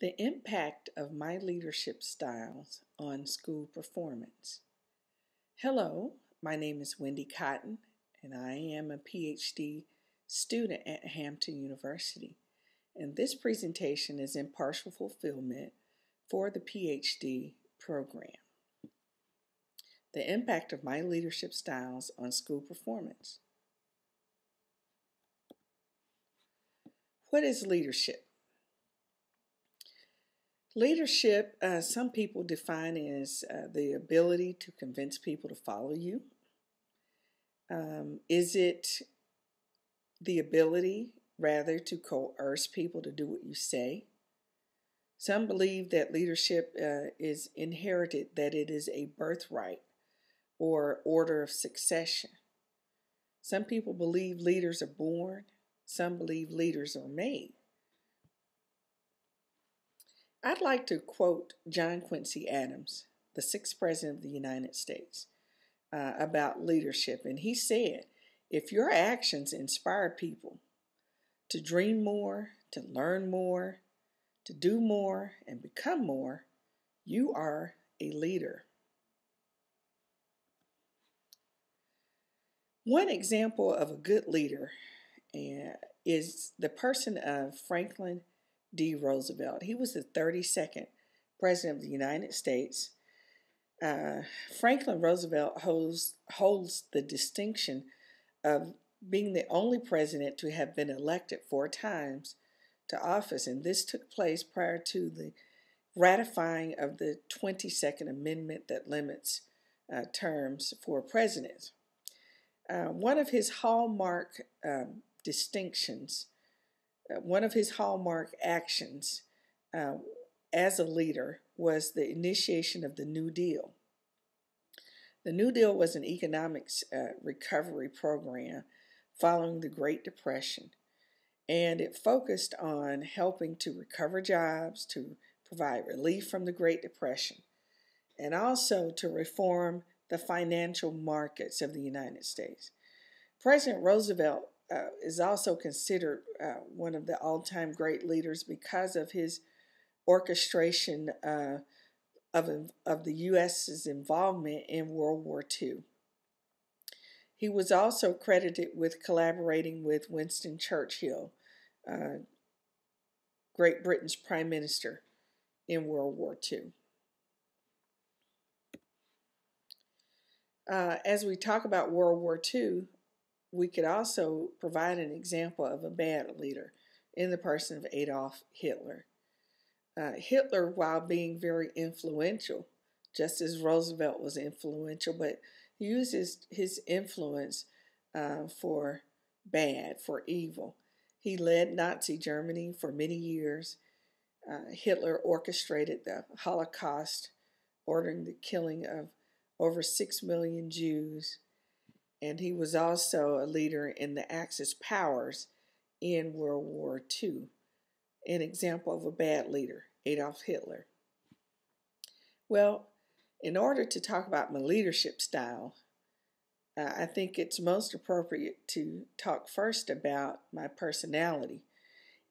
The impact of my leadership styles on school performance. Hello, my name is Wendy Cotton, and I am a PhD student at Hampton University. And this presentation is in partial fulfillment for the PhD program. The impact of my leadership styles on school performance. What is leadership? Leadership, some people define as the ability to convince people to follow you. Is it the ability, rather, to coerce people to do what you say? Some believe that leadership is inherited, that it is a birthright or order of succession. Some people believe leaders are born. Some believe leaders are made. I'd like to quote John Quincy Adams, the 6th President of the United States, about leadership. And he said, if your actions inspire people to dream more, to learn more, to do more, and become more, you are a leader. One example of a good leader is the person of Franklin D. Roosevelt. He was the 32nd President of the United States. Franklin Roosevelt holds the distinction of being the only president to have been elected 4 times to office, and this took place prior to the ratifying of the 22nd Amendment that limits terms for presidents. One of his hallmark distinctions, one of his hallmark actions as a leader was the initiation of the New Deal. The New Deal was an economics recovery program following the Great Depression, and it focused on helping to recover jobs, to provide relief from the Great Depression, and also to reform the financial markets of the United States. President Roosevelt is also considered one of the all-time great leaders because of his orchestration of the U.S.'s involvement in World War II. He was also credited with collaborating with Winston Churchill, Great Britain's Prime Minister in World War II. As we talk about World War II, we could also provide an example of a bad leader in the person of Adolf Hitler. Hitler, while being very influential, just as Roosevelt was influential, but he uses his influence for bad, for evil. He led Nazi Germany for many years. Hitler orchestrated the Holocaust, ordering the killing of over 6 million Jews. And he was also a leader in the Axis powers in World War II. An example of a bad leader, Adolf Hitler. Well, in order to talk about my leadership style, I think it's most appropriate to talk first about my personality.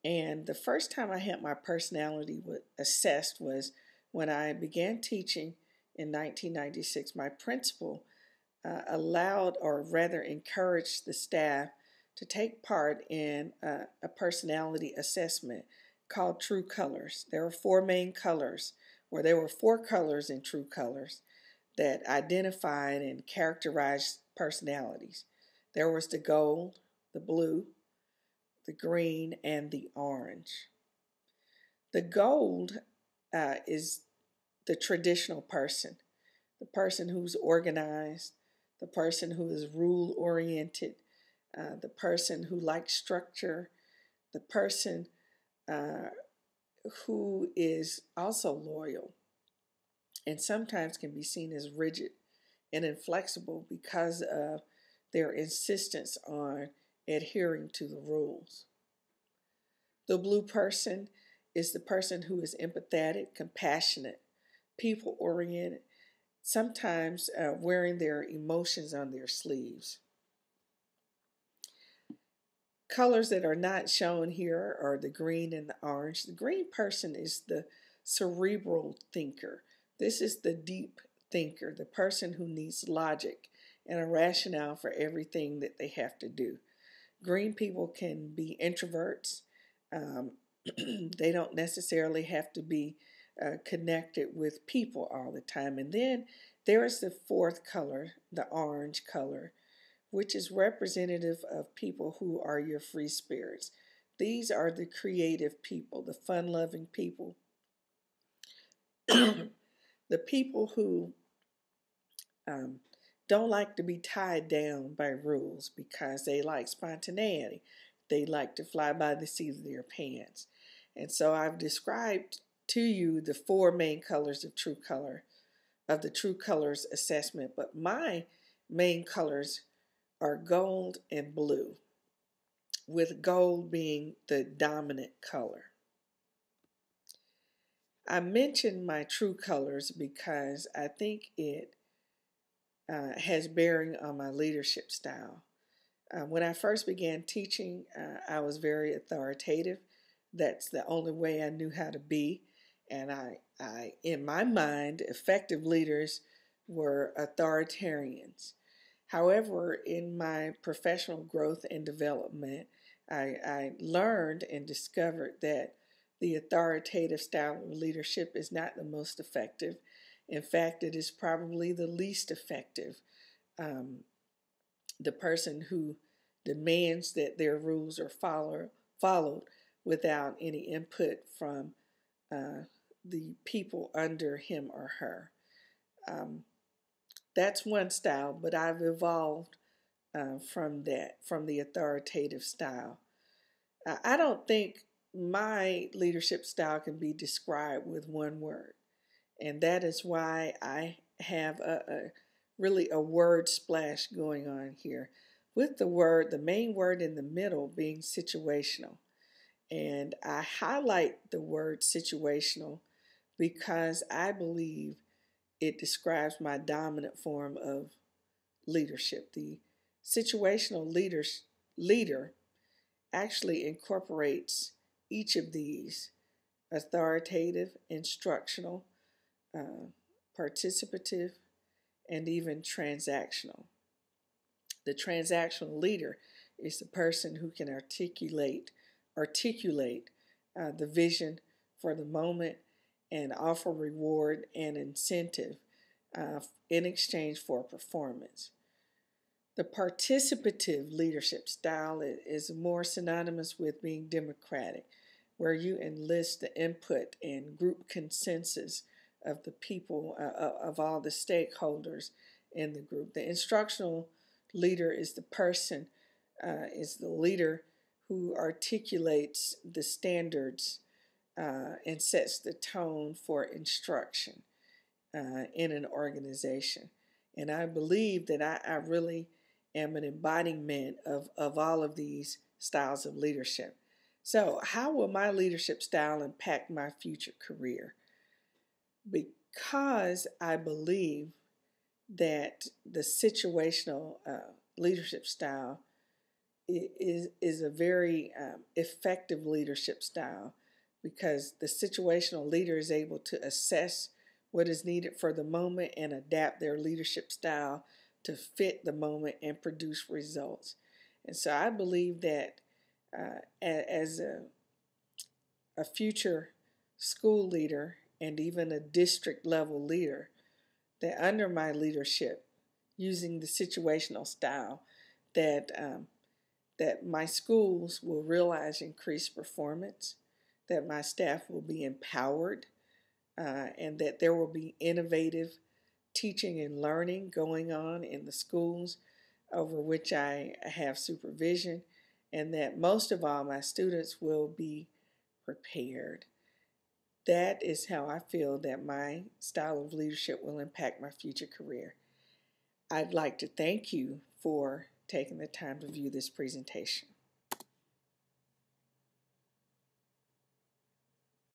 And the first time I had my personality assessed was when I began teaching in 1996. My principal allowed, or rather encouraged, the staff to take part in a personality assessment called True Colors. There were 4 main colors, or there were 4 colors in True Colors that identified and characterized personalities. There was the gold, the blue, the green, and the orange. The gold is the traditional person, the person who's organized, the person who is rule-oriented, the person who likes structure, the person who is also loyal, and sometimes can be seen as rigid and inflexible because of their insistence on adhering to the rules. The blue person is the person who is empathetic, compassionate, people-oriented, sometimes wearing their emotions on their sleeves. colors that are not shown here are the green and the orange. The green person is the cerebral thinker. This is the deep thinker, the person who needs logic and a rationale for everything that they have to do. Green people can be introverts. They don't necessarily have to be connected with people all the time. And then there is the fourth color, the orange color, which is representative of people who are your free spirits. These are the creative people, the fun-loving people, the people who don't like to be tied down by rules because they like spontaneity. They like to fly by the seat of their pants. And so I've described to you the four main colors of the True Colors assessment, but my main colors are gold and blue, with gold being the dominant color. I mentioned my true colors because I think it has bearing on my leadership style. When I first began teaching, I was very authoritative. That's the only way I knew how to be. And I in my mind, effective leaders were authoritarians. However, in my professional growth and development, I learned and discovered that the authoritative style of leadership is not the most effective. In fact, it is probably the least effective. The person who demands that their rules are followed without any input from the people under him or her. That's one style, but I've evolved from the authoritative style. I don't think my leadership style can be described with one word. And that is why I have really a word splash going on here, with the main word in the middle being situational. And I highlight the word situational because I believe it describes my dominant form of leadership. The situational leader actually incorporates each of these: authoritative, instructional, participative, and even transactional. The transactional leader is the person who can articulate the vision for the moment and offer reward and incentive in exchange for performance. The participative leadership style is more synonymous with being democratic, where you enlist the input and group consensus of the people, of all the stakeholders in the group. The instructional leader is is the leader who articulates the standards and sets the tone for instruction in an organization. And I believe that I really am an embodiment of all of these styles of leadership. So, how will my leadership style impact my future career? Because I believe that the situational leadership style is a very effective leadership style, because the situational leader is able to assess what is needed for the moment and adapt their leadership style to fit the moment and produce results. And so I believe that as a future school leader and even a district level leader, that under my leadership, using the situational style, that my schools will realize increased performance, that my staff will be empowered, and that there will be innovative teaching and learning going on in the schools over which I have supervision, and that most of all, my students will be prepared. That is how I feel that my style of leadership will impact my future career. I'd like to thank you for taking the time to view this presentation.